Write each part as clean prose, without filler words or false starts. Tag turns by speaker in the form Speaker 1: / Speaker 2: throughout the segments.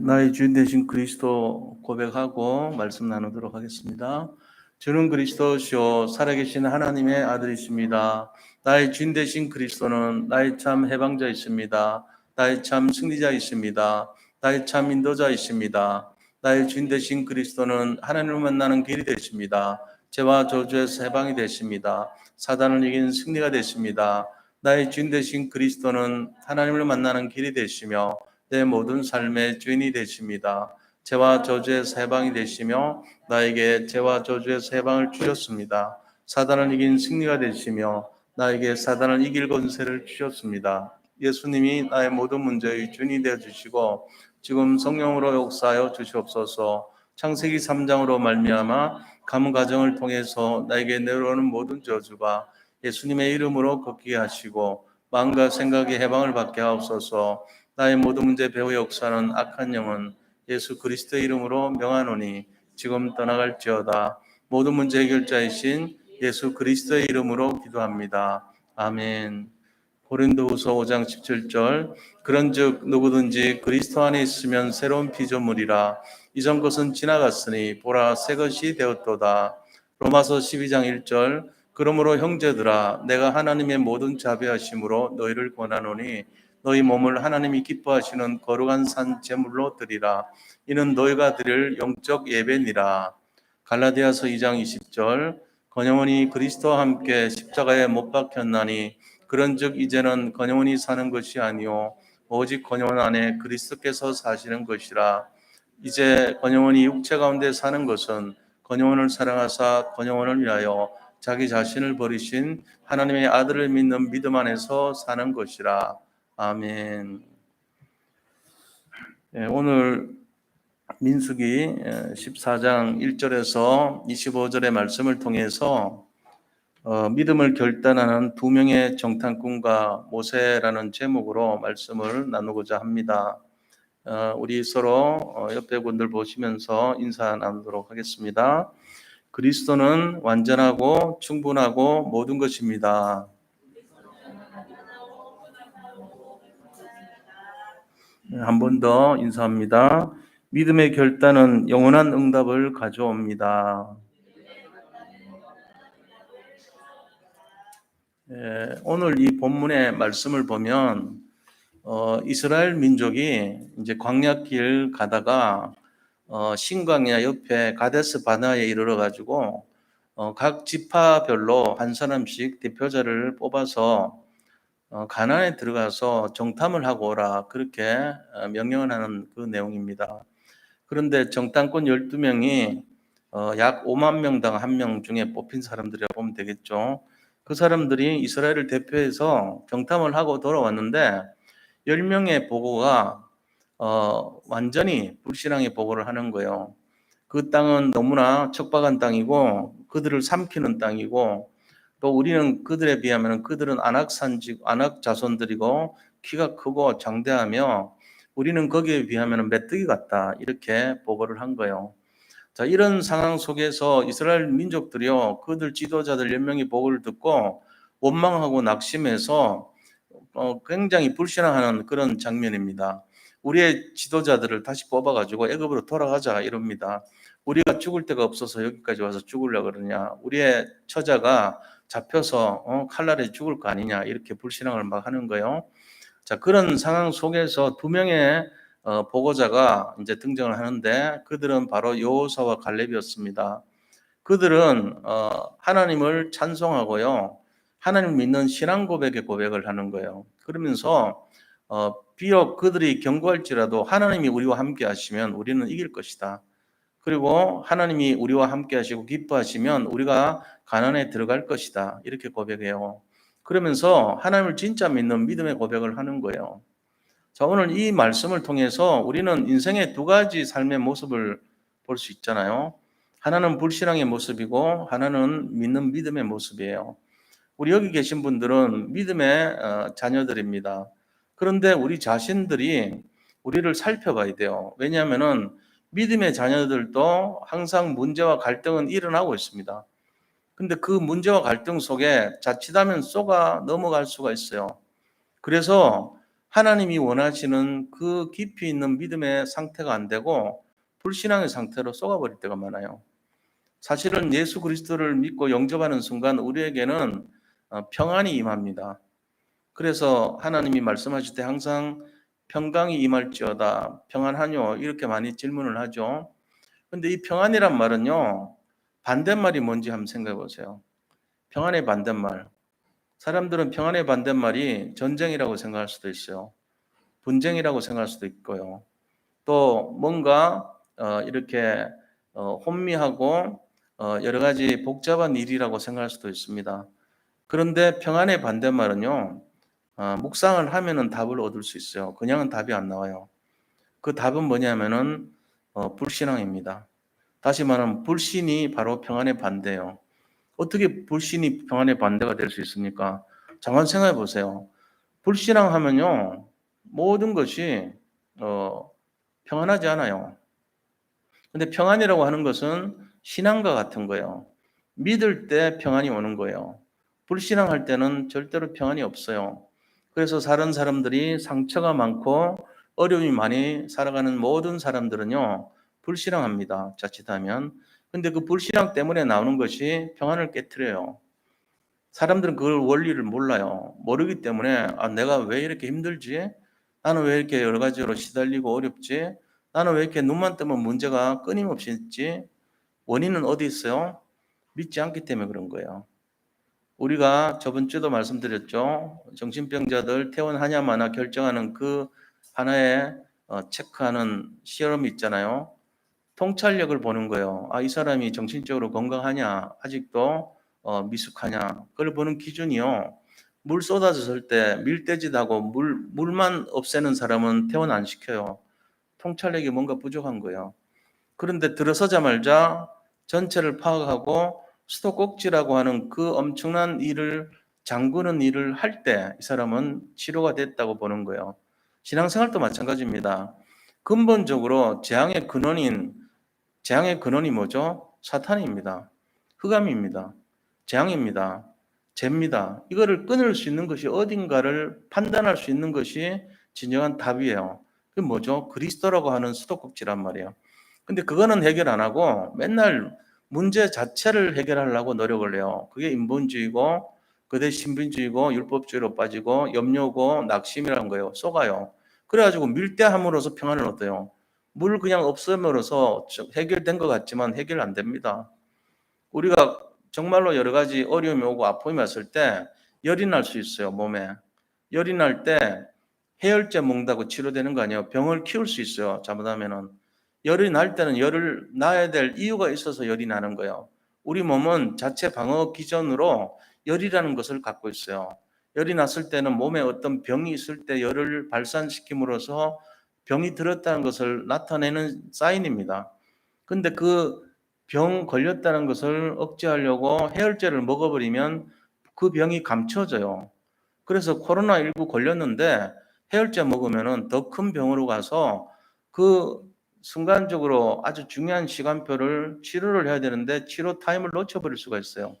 Speaker 1: 나의 주인 되신 그리스도 고백하고 말씀 나누도록 하겠습니다. 주는 그리스도시요 살아계신 하나님의 아들이십니다. 나의 주인 되신 그리스도는 나의 참 해방자이십니다. 나의 참 승리자이십니다. 나의 참 인도자이십니다. 나의 주인 되신 그리스도는 하나님을 만나는 길이 되십니다. 죄와 저주에서 해방이 되십니다. 사단을 이긴 승리가 되십니다. 나의 주인 되신 그리스도는 하나님을 만나는 길이 되시며 내 모든 삶의 주인이 되십니다. 죄와 저주에서 해방이 되시며 나에게 죄와 저주에서 해방을 주셨습니다. 사단을 이긴 승리가 되시며 나에게 사단을 이길 권세를 주셨습니다. 예수님이 나의 모든 문제의 주인이 되어주시고 지금 성령으로 역사하여 주시옵소서. 창세기 3장으로 말미암아 가문 가정을 통해서 나에게 내려오는 모든 저주가 예수님의 이름으로 걷게 하시고 마음과 생각의 해방을 받게 하옵소서. 나의 모든 문제 배후 역사는 악한 영은 예수 그리스도의 이름으로 명하노니 지금 떠나갈지어다. 모든 문제 해결자이신 예수 그리스도의 이름으로 기도합니다. 아멘. 고린도후서 5장 17절 그런즉 누구든지 그리스도 안에 있으면 새로운 피조물이라 이전 것은 지나갔으니 보라 새 것이 되었도다. 로마서 12장 1절 그러므로 형제들아 내가 하나님의 모든 자비하심으로 너희를 권하노니 너희 몸을 하나님이 기뻐하시는 거룩한 산 제물로 드리라. 이는 너희가 드릴 영적 예배니라. 갈라디아서 2장 20절 건영원이 그리스도와 함께 십자가에 못 박혔나니 그런즉 이제는 건영원이 사는 것이 아니요 오직 건영원 안에 그리스도께서 사시는 것이라. 이제 건영원이 육체 가운데 사는 것은 건영원을 사랑하사 건영원을 위하여 자기 자신을 버리신 하나님의 아들을 믿는 믿음 안에서 사는 것이라. 아멘. 오늘 민수기 14장 1절에서 25절의 말씀을 통해서 믿음을 결단하는 두 명의 정탐꾼과 모세라는 제목으로 말씀을 나누고자 합니다. 우리 서로 옆에 분들 보시면서 인사 나누도록 하겠습니다. 그리스도는 완전하고 충분하고 모든 것입니다. 한 번 더 인사합니다. 믿음의 결단은 영원한 응답을 가져옵니다. 오늘 이 본문의 말씀을 보면 이스라엘 민족이 이제 광야길 가다가 신광야 옆에 가데스 바네아에 이르러 가지고 각 지파별로 한 사람씩 대표자를 뽑아서 가나안에 들어가서 정탐을 하고 오라 그렇게 명령을 하는 그 내용입니다. 그런데 정탐꾼 12명이 약 5만 명당 1명 중에 뽑힌 사람들이라 보면 되겠죠. 그 사람들이 이스라엘을 대표해서 정탐을 하고 돌아왔는데 10명의 보고가 완전히 불신앙의 보고를 하는 거예요. 그 땅은 너무나 척박한 땅이고 그들을 삼키는 땅이고 또 우리는 그들에 비하면 그들은 안악 자손들이고 키가 크고 장대하며 우리는 거기에 비하면 메뚜기 같다 이렇게 보고를 한 거예요. 자, 이런 상황 속에서 이스라엘 민족들이요 그들 지도자들 10명이 보고를 듣고 원망하고 낙심해서 굉장히 불신앙하는 그런 장면입니다. 우리의 지도자들을 다시 뽑아가지고 애굽으로 돌아가자 이럽니다. 우리가 죽을 데가 없어서 여기까지 와서 죽으려고 그러냐. 우리의 처자가 잡혀서 칼날에 죽을 거 아니냐 이렇게 불신앙을 막 하는 거예요. 자, 그런 상황 속에서 두 명의 보고자가 이제 등장을 하는데 그들은 바로 여호사와 갈렙이었습니다. 그들은 하나님을 찬송하고요. 하나님을 믿는 신앙 고백의 고백을 하는 거예요. 그러면서 비록 그들이 경고할지라도 하나님이 우리와 함께 하시면 우리는 이길 것이다. 그리고 하나님이 우리와 함께 하시고 기뻐하시면 우리가 가나안에 들어갈 것이다. 이렇게 고백해요. 그러면서 하나님을 진짜 믿는 믿음의 고백을 하는 거예요. 자, 오늘 이 말씀을 통해서 우리는 인생의 두 가지 삶의 모습을 볼 수 있잖아요. 하나는 불신앙의 모습이고 하나는 믿는 믿음의 모습이에요. 우리 여기 계신 분들은 믿음의 자녀들입니다. 그런데 우리 자신들이 우리를 살펴봐야 돼요. 왜냐하면은 믿음의 자녀들도 항상 문제와 갈등은 일어나고 있습니다. 근데 그 문제와 갈등 속에 자칫하면 쏘가 넘어갈 수가 있어요. 그래서 하나님이 원하시는 그 깊이 있는 믿음의 상태가 안 되고 불신앙의 상태로 쏘아버릴 때가 많아요. 사실은 예수 그리스도를 믿고 영접하는 순간 우리에게는 평안이 임합니다. 그래서 하나님이 말씀하실 때 항상 평강이 임할지어다, 평안하뇨, 이렇게 많이 질문을 하죠. 근데 이 평안이란 말은요, 반대말이 뭔지 한번 생각해 보세요. 평안의 반대말. 사람들은 평안의 반대말이 전쟁이라고 생각할 수도 있어요. 분쟁이라고 생각할 수도 있고요. 또 뭔가 이렇게 혼미하고 여러 가지 복잡한 일이라고 생각할 수도 있습니다. 그런데 평안의 반대말은요, 묵상을 하면은 답을 얻을 수 있어요. 그냥은 답이 안 나와요. 그 답은 뭐냐면은 불신앙입니다. 다시 말하면 불신이 바로 평안의 반대예요. 어떻게 불신이 평안의 반대가 될 수 있습니까? 잠깐 생각해 보세요. 불신앙하면요, 모든 것이 어, 평안하지 않아요. 근데 평안이라고 하는 것은 신앙과 같은 거예요. 믿을 때 평안이 오는 거예요. 불신앙할 때는 절대로 평안이 없어요. 그래서 다른 사람들이 상처가 많고 어려움이 많이 살아가는 모든 사람들은요, 불신앙합니다. 자칫하면. 근데 그 불신앙 때문에 나오는 것이 평안을 깨트려요. 사람들은 그걸 원리를 몰라요. 모르기 때문에 내가 왜 이렇게 힘들지? 나는 왜 이렇게 여러 가지로 시달리고 어렵지? 나는 왜 이렇게 눈만 뜨면 문제가 끊임없이 있지? 원인은 어디 있어요? 믿지 않기 때문에 그런 거예요. 우리가 저번 주도 말씀드렸죠. 정신병자들 퇴원하냐 마나 결정하는 그 하나의 체크하는 시험이 있잖아요. 통찰력을 보는 거예요. 이 사람이 정신적으로 건강하냐, 아직도 미숙하냐. 그걸 보는 기준이요. 물 쏟아졌을 때 밀대짓하고 물만 없애는 사람은 퇴원 안 시켜요. 통찰력이 뭔가 부족한 거예요. 그런데 들어서자마자 전체를 파악하고 수도꼭지라고 하는 그 엄청난 일을 잠그는 일을 할 때 이 사람은 치료가 됐다고 보는 거예요. 신앙생활도 마찬가지입니다. 근본적으로 재앙의 근원이 뭐죠? 사탄입니다. 흑암입니다. 재앙입니다. 죄입니다. 이거를 끊을 수 있는 것이 어딘가를 판단할 수 있는 것이 진정한 답이에요. 그게 뭐죠? 그리스도라고 하는 수도꼭지란 말이에요. 근데 그거는 해결 안 하고 맨날 문제 자체를 해결하려고 노력을 해요. 그게 인본주의고 그대 신분주의고 율법주의로 빠지고 염려고 낙심이라는 거예요. 속아요. 그래가지고 밀대함으로써 평안을 얻어요. 물 그냥 없음으로써 해결된 것 같지만 해결 안 됩니다. 우리가 정말로 여러 가지 어려움이 오고 아픔이 왔을 때 열이 날 수 있어요, 몸에. 열이 날 때 해열제 먹는다고 치료되는 거 아니에요. 병을 키울 수 있어요, 잘못하면은. 열이 날 때는 열을 놔야 될 이유가 있어서 열이 나는 거예요. 우리 몸은 자체 방어 기전으로 열이라는 것을 갖고 있어요. 열이 났을 때는 몸에 어떤 병이 있을 때 열을 발산시킴으로써 병이 들었다는 것을 나타내는 사인입니다. 근데 그 병 걸렸다는 것을 억제하려고 해열제를 먹어버리면 그 병이 감춰져요. 그래서 코로나19 걸렸는데 해열제 먹으면은 더 큰 병으로 가서 그 순간적으로 아주 중요한 시간표를 치료를 해야 되는데 치료 타임을 놓쳐버릴 수가 있어요.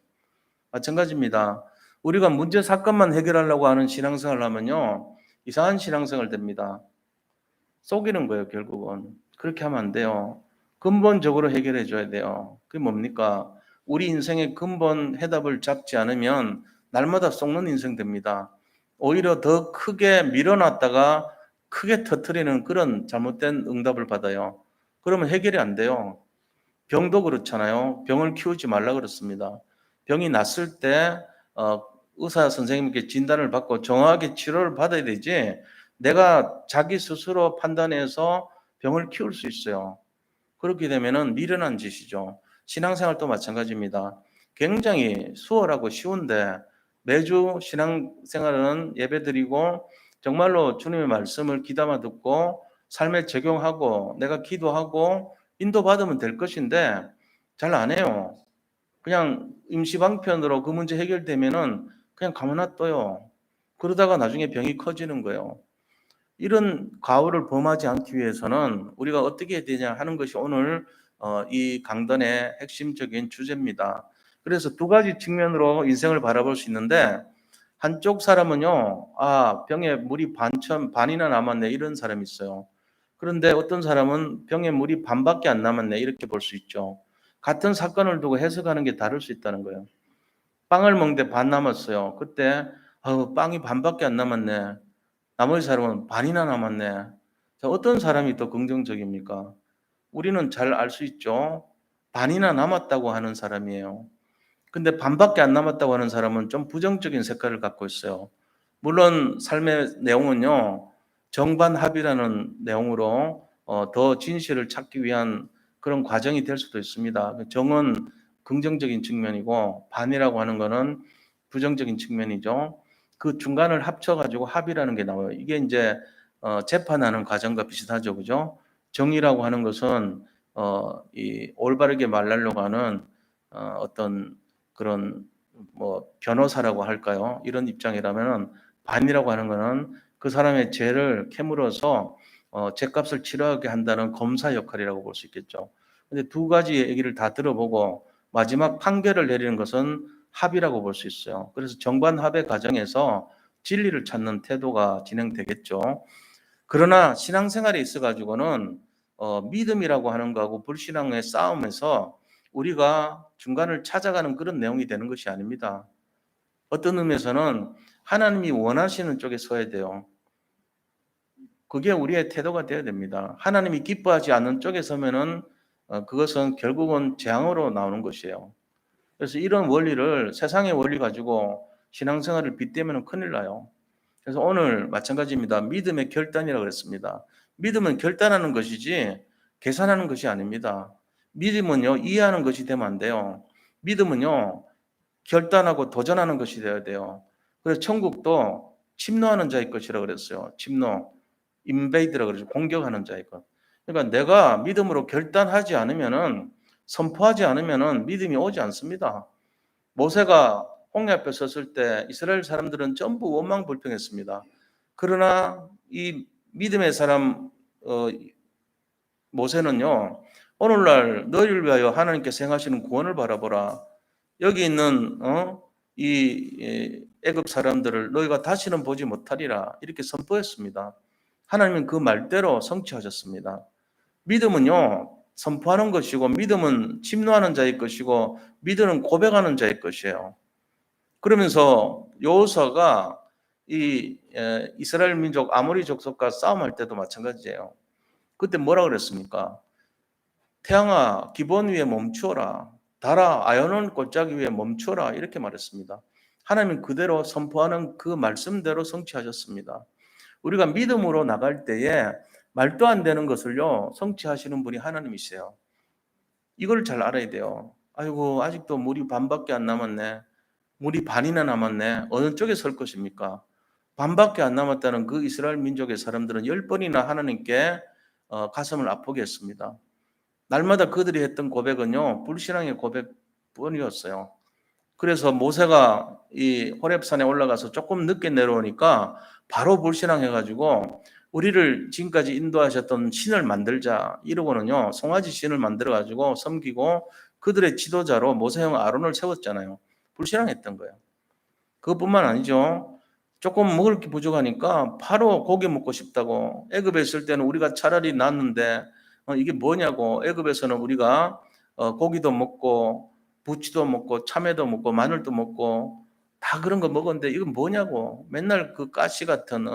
Speaker 1: 마찬가지입니다. 우리가 문제 사건만 해결하려고 하는 신앙생활을 하면요. 이상한 신앙생활 됩니다. 속이는 거예요, 결국은. 그렇게 하면 안 돼요. 근본적으로 해결해 줘야 돼요. 그게 뭡니까? 우리 인생의 근본 해답을 잡지 않으면 날마다 속는 인생 됩니다. 오히려 더 크게 밀어놨다가 크게 터트리는 그런 잘못된 응답을 받아요. 그러면 해결이 안 돼요. 병도 그렇잖아요. 병을 키우지 말라 그렇습니다. 병이 났을 때 의사 선생님께 진단을 받고 정확하게 치료를 받아야 되지 내가 자기 스스로 판단해서 병을 키울 수 있어요. 그렇게 되면은 미련한 짓이죠. 신앙생활도 마찬가지입니다. 굉장히 수월하고 쉬운데 매주 신앙생활은 예배드리고 정말로 주님의 말씀을 귀담아 듣고 삶에 적용하고 내가 기도하고 인도받으면 될 것인데 잘 안 해요. 그냥 임시방편으로 그 문제 해결되면은 그냥 가만 놔둬요. 그러다가 나중에 병이 커지는 거예요. 이런 가오를 범하지 않기 위해서는 우리가 어떻게 해야 되냐 하는 것이 오늘 이 강단의 핵심적인 주제입니다. 그래서 두 가지 측면으로 인생을 바라볼 수 있는데 한쪽 사람은요, 병에 물이 반이나 남았네, 이런 사람이 있어요. 그런데 어떤 사람은 병에 물이 반밖에 안 남았네, 이렇게 볼 수 있죠. 같은 사건을 두고 해석하는 게 다를 수 있다는 거예요. 빵을 먹는데 반 남았어요. 그때 빵이 반밖에 안 남았네. 나머지 사람은 반이나 남았네. 자, 어떤 사람이 더 긍정적입니까? 우리는 잘 알 수 있죠. 반이나 남았다고 하는 사람이에요. 근데 반밖에 안 남았다고 하는 사람은 좀 부정적인 색깔을 갖고 있어요. 물론 삶의 내용은요, 정반합이라는 내용으로 더 진실을 찾기 위한 그런 과정이 될 수도 있습니다. 정은 긍정적인 측면이고 반이라고 하는 거는 부정적인 측면이죠. 그 중간을 합쳐가지고 합이라는 게 나와요. 이게 이제 재판하는 과정과 비슷하죠, 그죠? 정의라고 하는 것은 이 올바르게 말하려고 하는 어떤 그런 뭐 변호사라고 할까요? 이런 입장이라면은 반이라고 하는 거는 그 사람의 죄를 캐물어서 죄값을 치러게 한다는 검사 역할이라고 볼 수 있겠죠. 근데 두 가지 얘기를 다 들어보고 마지막 판결을 내리는 것은 합의라고 볼 수 있어요. 그래서 정반합의 과정에서 진리를 찾는 태도가 진행되겠죠. 그러나 신앙생활에 있어 가지고는 믿음이라고 하는 거하고 불신앙의 싸움에서 우리가 중간을 찾아가는 그런 내용이 되는 것이 아닙니다. 어떤 의미에서는 하나님이 원하시는 쪽에 서야 돼요. 그게 우리의 태도가 되어야 됩니다. 하나님이 기뻐하지 않는 쪽에 서면은 그것은 결국은 재앙으로 나오는 것이에요. 그래서 이런 원리를 세상의 원리 가지고 신앙생활을 빗대면 큰일 나요. 그래서 오늘 마찬가지입니다. 믿음의 결단이라고 그랬습니다. 믿음은 결단하는 것이지 계산하는 것이 아닙니다. 믿음은요, 이해하는 것이 되면 안 돼요. 믿음은요, 결단하고 도전하는 것이 되어야 돼요. 그래서 천국도 침노하는 자의 것이라고 그랬어요. 침노, 인베이드라고 그러죠. 공격하는 자의 것. 그러니까 내가 믿음으로 결단하지 않으면은, 선포하지 않으면은 믿음이 오지 않습니다. 모세가 홍해 앞에 섰을 때 이스라엘 사람들은 전부 원망불평했습니다. 그러나 이 믿음의 사람 모세는요, 오늘날 너희를 위하여 하나님께서 행하시는 구원을 바라보라. 여기 있는 이 애굽 사람들을 너희가 다시는 보지 못하리라, 이렇게 선포했습니다. 하나님은 그 말대로 성취하셨습니다. 믿음은요, 선포하는 것이고, 믿음은 침노하는 자의 것이고, 믿음은 고백하는 자의 것이에요. 그러면서 여호수아가 이 이스라엘 민족 아모리 족속과 싸움할 때도 마찬가지예요. 그때 뭐라 그랬습니까? 태양아 기본 위에 멈추어라. 달아 아연원 골짜기 위에 멈추어라. 이렇게 말했습니다. 하나님은 그대로 선포하는 그 말씀대로 성취하셨습니다. 우리가 믿음으로 나갈 때에 말도 안 되는 것을요, 성취하시는 분이 하나님이세요. 이걸 잘 알아야 돼요. 아이고, 아직도 물이 반밖에 안 남았네. 물이 반이나 남았네. 어느 쪽에 설 것입니까? 반밖에 안 남았다는 그 이스라엘 민족의 사람들은 10번이나 하나님께 가슴을 아프게 했습니다. 날마다 그들이 했던 고백은요, 불신앙의 고백뿐이었어요. 그래서 모세가 이 호렙산에 올라가서 조금 늦게 내려오니까 바로 불신앙해가지고 우리를 지금까지 인도하셨던 신을 만들자 이러고는요, 송아지 신을 만들어가지고 섬기고 그들의 지도자로 모세형 아론을 세웠잖아요. 불신앙했던 거예요. 그것뿐만 아니죠. 조금 먹을 게 부족하니까 바로 고기 먹고 싶다고. 애굽에 있을 때는 우리가 차라리 낫는데 이게 뭐냐고. 애굽에서는 우리가 고기도 먹고 부추도 먹고 참외도 먹고 마늘도 먹고 다 그런 거 먹었는데 이건 뭐냐고. 맨날 그 가시 같은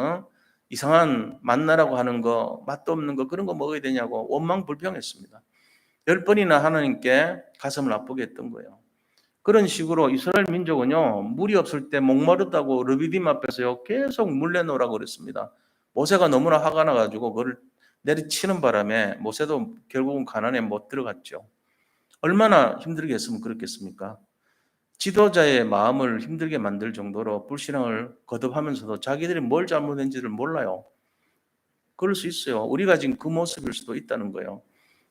Speaker 1: 이상한 만나라고 하는 거, 맛도 없는 거 그런 거 먹어야 되냐고 원망불평했습니다. 10번이나 하나님께 가슴을 아프게 했던 거예요. 그런 식으로 이스라엘 민족은요, 물이 없을 때 목마르다고 르비딤 앞에서요, 계속 물 내놓으라고 그랬습니다. 모세가 너무나 화가 나가지고 그걸 내리치는 바람에 모세도 결국은 가나안에 못 들어갔죠. 얼마나 힘들게 했으면 그렇겠습니까? 지도자의 마음을 힘들게 만들 정도로 불신앙을 거듭하면서도 자기들이 뭘 잘못했는지를 몰라요. 그럴 수 있어요. 우리가 지금 그 모습일 수도 있다는 거예요.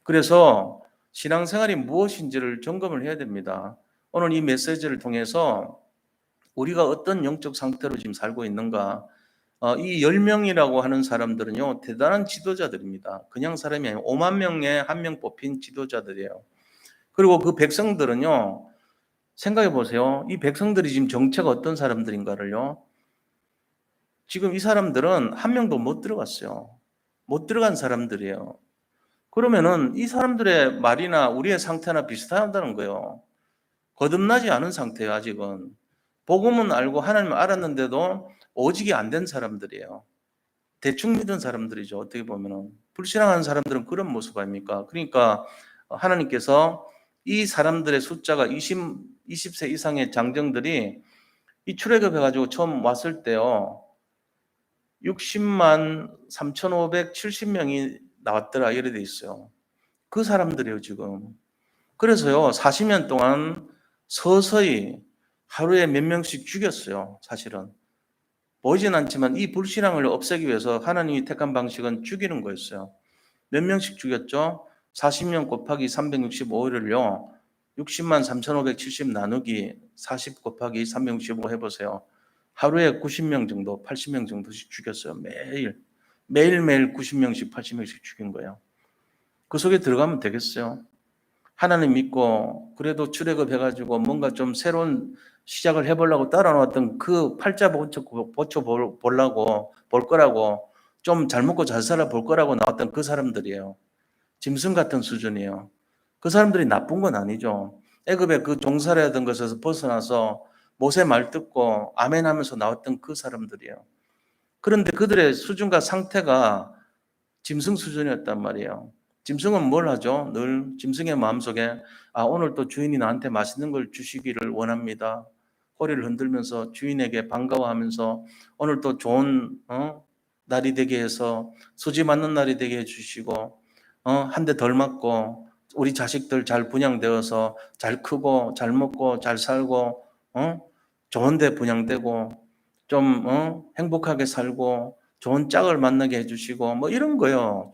Speaker 1: 그래서 신앙생활이 무엇인지를 점검을 해야 됩니다. 오늘 이 메시지를 통해서 우리가 어떤 영적 상태로 지금 살고 있는가. 이 10명이라고 하는 사람들은요, 대단한 지도자들입니다. 그냥 사람이 아니고 5만 명에 한 명 뽑힌 지도자들이에요. 그리고 그 백성들은요, 생각해 보세요. 이 백성들이 지금 정체가 어떤 사람들인가를요. 지금 이 사람들은 한 명도 못 들어갔어요. 못 들어간 사람들이에요. 그러면은 이 사람들의 말이나 우리의 상태나 비슷하다는 거예요. 거듭나지 않은 상태예요, 아직은. 복음은 알고 하나님을 알았는데도 오직이 안 된 사람들이에요. 대충 믿은 사람들이죠, 어떻게 보면은. 불신앙하는 사람들은 그런 모습 아닙니까? 그러니까 하나님께서 이 사람들의 숫자가 20세 이상의 장정들이 이 출애굽해가지고 처음 왔을 때요, 60만 3,570명이 나왔더라, 이래 돼 있어요. 그 사람들이에요, 지금. 그래서요, 40년 동안 서서히 하루에 몇 명씩 죽였어요, 사실은. 보이진 않지만 이 불신앙을 없애기 위해서 하나님이 택한 방식은 죽이는 거였어요. 몇 명씩 죽였죠? 40년 곱하기 365일을요, 60만 3,570 나누기 40 곱하기 365 해보세요. 하루에 90명 정도, 80명 정도씩 죽였어요. 매일매일 90명씩, 80명씩 죽인 거예요. 그 속에 들어가면 되겠어요? 하나님 믿고 그래도 출애굽해가지고 뭔가 좀 새로운 시작을 해보려고 따라 나왔던 그 팔자 보초 보려고 볼 거라고 좀 잘 먹고 잘 살아 볼 거라고 나왔던 그 사람들이에요. 짐승 같은 수준이에요. 그 사람들이 나쁜 건 아니죠. 애굽의 그 종살이하던 것에서 벗어나서 모세 말 듣고 아멘 하면서 나왔던 그 사람들이에요. 그런데 그들의 수준과 상태가 짐승 수준이었단 말이에요. 짐승은 뭘 하죠? 늘 짐승의 마음속에 오늘 또 주인이 나한테 맛있는 걸 주시기를 원합니다. 꼬리를 흔들면서 주인에게 반가워하면서 오늘 또 좋은 날이 되게 해서 수지 맞는 날이 되게 해주시고 한 대 덜 맞고 우리 자식들 잘 분양되어서 잘 크고 잘 먹고 잘 살고 좋은 데 분양되고 좀 행복하게 살고 좋은 짝을 만나게 해주시고 뭐 이런 거요.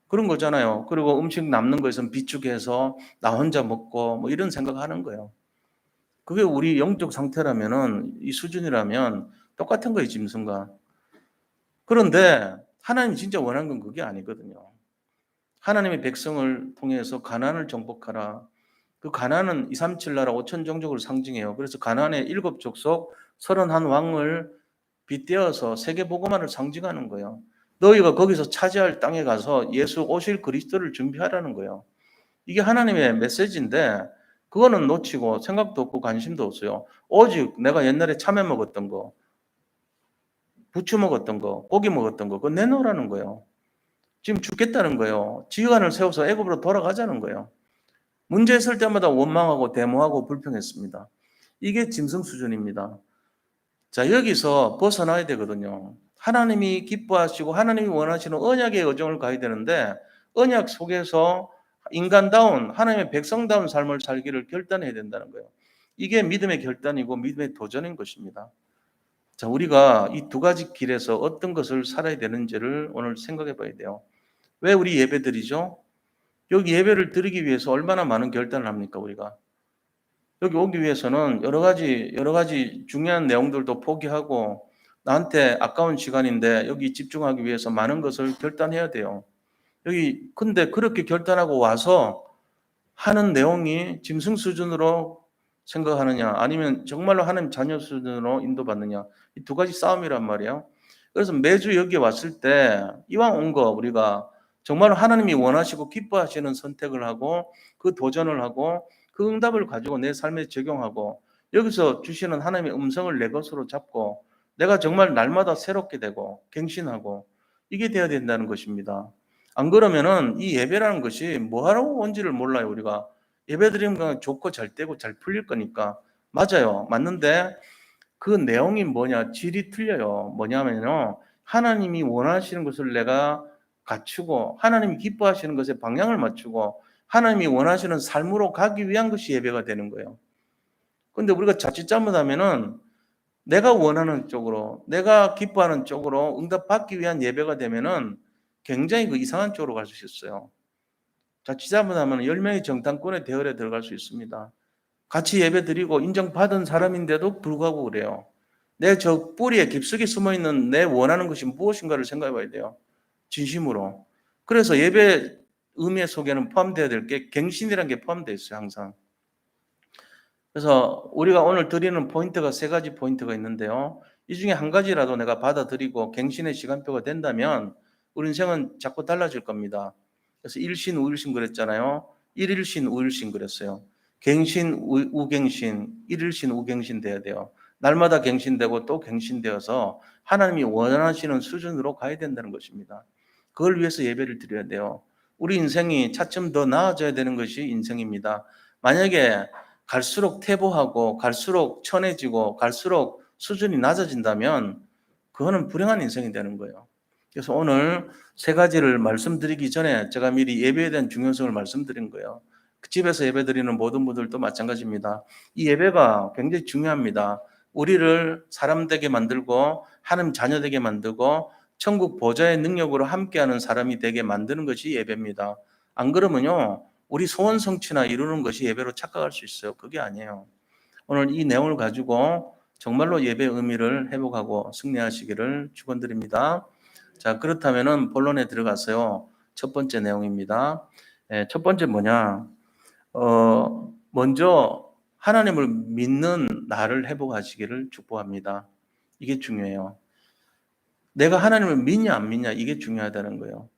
Speaker 1: 그런 거잖아요. 그리고 음식 남는 거에서 비축해서 나 혼자 먹고 뭐 이런 생각하는 거예요. 그게 우리 영적 상태라면은 이 수준이라면 똑같은 거예요, 짐승과. 그런데 하나님이 진짜 원하는 건 그게 아니거든요. 하나님의 백성을 통해서 가나안을 정복하라. 그 가나안은 237 나라 5천 종족을 상징해요. 그래서 가나안의 7족속 31왕을 빗대어서 세계 복음화를 상징하는 거예요. 너희가 거기서 차지할 땅에 가서 예수 오실 그리스도를 준비하라는 거예요. 이게 하나님의 메시지인데 그거는 놓치고 생각도 없고 관심도 없어요. 오직 내가 옛날에 참외 먹었던 거, 부추 먹었던 거, 고기 먹었던 거 그거 내놓으라는 거예요. 지금 죽겠다는 거예요. 지휘관을 세워서 애굽으로 돌아가자는 거예요. 문제 있을 때마다 원망하고 데모하고 불평했습니다. 이게 짐승 수준입니다. 자, 여기서 벗어나야 되거든요. 하나님이 기뻐하시고 하나님이 원하시는 언약의 여정을 가야 되는데 언약 속에서 인간다운 하나님의 백성다운 삶을 살기를 결단해야 된다는 거예요. 이게 믿음의 결단이고 믿음의 도전인 것입니다. 자, 우리가 이 두 가지 길에서 어떤 것을 살아야 되는지를 오늘 생각해 봐야 돼요. 왜 우리 예배 드리죠? 여기 예배를 드리기 위해서 얼마나 많은 결단을 합니까, 우리가? 여기 오기 위해서는 여러 가지 중요한 내용들도 포기하고 나한테 아까운 시간인데 여기 집중하기 위해서 많은 것을 결단해야 돼요. 근데 그렇게 결단하고 와서 하는 내용이 짐승 수준으로 생각하느냐 아니면 정말로 하나님 자녀 수준으로 인도받느냐 이 두 가지 싸움이란 말이에요. 그래서 매주 여기 왔을 때 이왕 온 거 우리가 정말 하나님이 원하시고 기뻐하시는 선택을 하고 그 도전을 하고 그 응답을 가지고 내 삶에 적용하고 여기서 주시는 하나님의 음성을 내 것으로 잡고 내가 정말 날마다 새롭게 되고 갱신하고 이게 돼야 된다는 것입니다. 안 그러면은 이 예배라는 것이 뭐하러 온지를 몰라요, 우리가. 예배 드리면 그냥 좋고 잘 되고 잘 풀릴 거니까. 맞아요. 맞는데 그 내용이 뭐냐? 질이 틀려요. 뭐냐면요. 하나님이 원하시는 것을 내가 갖추고 하나님이 기뻐하시는 것에 방향을 맞추고 하나님이 원하시는 삶으로 가기 위한 것이 예배가 되는 거예요. 근데 우리가 자칫 잘못하면은 내가 원하는 쪽으로, 내가 기뻐하는 쪽으로 응답받기 위한 예배가 되면은 굉장히 그 이상한 쪽으로 갈 수 있어요. 자칫 잘못하면 10명의 정탐꾼의 대열에 들어갈 수 있습니다. 같이 예배 드리고 인정받은 사람인데도 불구하고 그래요. 내 저 뿌리에 깊숙이 숨어있는 내 원하는 것이 무엇인가를 생각해 봐야 돼요. 진심으로. 그래서 예배 의미 속에는 포함되어야 될 게 갱신이라는 게 포함되어 있어요, 항상. 그래서 우리가 오늘 드리는 포인트가 세 가지 포인트가 있는데요. 이 중에 한 가지라도 내가 받아들이고 갱신의 시간표가 된다면 우리 인생은 자꾸 달라질 겁니다. 그래서 일신 우일신 그랬잖아요. 일일신 우일신 그랬어요. 갱신 우갱신, 일일신 우갱신 돼야 돼요. 날마다 갱신되고 또 갱신되어서 하나님이 원하시는 수준으로 가야 된다는 것입니다. 그걸 위해서 예배를 드려야 돼요. 우리 인생이 차츰 더 나아져야 되는 것이 인생입니다. 만약에 갈수록 퇴보하고 갈수록 천해지고 갈수록 수준이 낮아진다면 그거는 불행한 인생이 되는 거예요. 그래서 오늘 세 가지를 말씀드리기 전에 제가 미리 예배에 대한 중요성을 말씀드린 거예요. 집에서 예배 드리는 모든 분들도 마찬가지입니다. 이 예배가 굉장히 중요합니다. 우리를 사람 되게 만들고 하나님 자녀 되게 만들고 천국 보좌의 능력으로 함께하는 사람이 되게 만드는 것이 예배입니다. 안 그러면요, 우리 소원 성취나 이루는 것이 예배로 착각할 수 있어요. 그게 아니에요. 오늘 이 내용을 가지고 정말로 예배의 의미를 회복하고 승리하시기를 축원드립니다. 자, 그렇다면은 본론에 들어가서요. 첫 번째 내용입니다. 첫 번째 뭐냐? 먼저 하나님을 믿는 나를 회복하시기를 축복합니다. 이게 중요해요. 내가 하나님을 믿냐 안 믿냐 이게 중요하다는 거예요.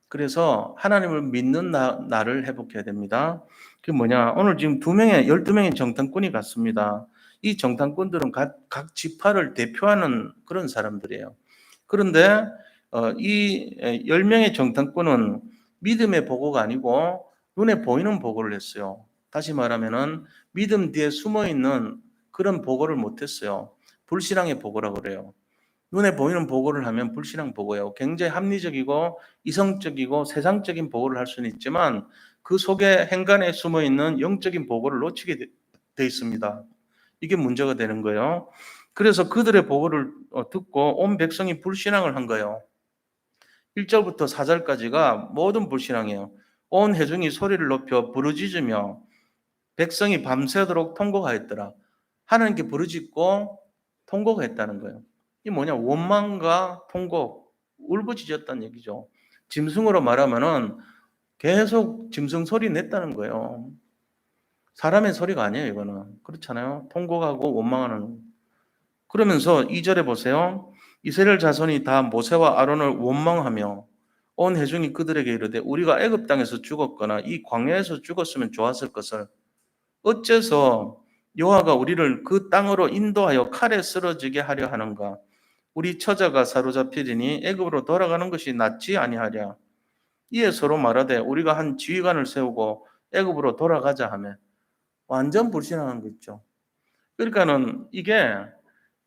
Speaker 1: 그래서 하나님을 믿는 나를 회복해야 됩니다. 그게 뭐냐? 오늘 지금 12명의 정탐꾼이 갔습니다. 이 정탐꾼들은 각 지파를 대표하는 그런 사람들이에요. 그런데 이 10명의 정탐꾼은 믿음의 보고가 아니고 눈에 보이는 보고를 했어요. 다시 말하면은 믿음 뒤에 숨어 있는 그런 보고를 못 했어요. 불신앙의 보고라고 그래요. 눈에 보이는 보고를 하면 불신앙 보고예요. 굉장히 합리적이고 이성적이고 세상적인 보고를 할 수는 있지만 그 속에 행간에 숨어 있는 영적인 보고를 놓치게 돼 있습니다. 이게 문제가 되는 거예요. 그래서 그들의 보고를 듣고 온 백성이 불신앙을 한 거예요. 1절부터 4절까지가 모든 불신앙이에요. 온 회중이 소리를 높여 부르짖으며 백성이 밤새도록 통곡하였더라. 하나님께 부르짖고 통곡했다는 거예요. 이 뭐냐? 원망과 통곡, 울부짖었다는 얘기죠. 짐승으로 말하면은 계속 짐승 소리 냈다는 거예요. 사람의 소리가 아니에요, 이거는. 그렇잖아요. 통곡하고 원망하는. 그러면서 2절에 보세요. 이스라엘 자손이 다 모세와 아론을 원망하며 온 회중이 그들에게 이르되 우리가 애굽 땅에서 죽었거나 이 광야에서 죽었으면 좋았을 것을 어째서 여호와가 우리를 그 땅으로 인도하여 칼에 쓰러지게 하려 하는가? 우리 처자가 사로잡히리니 애굽으로 돌아가는 것이 낫지 아니하랴. 이에 서로 말하되 우리가 한 지휘관을 세우고 애굽으로 돌아가자 하며 완전 불신앙한 거 있죠. 그러니까는 이게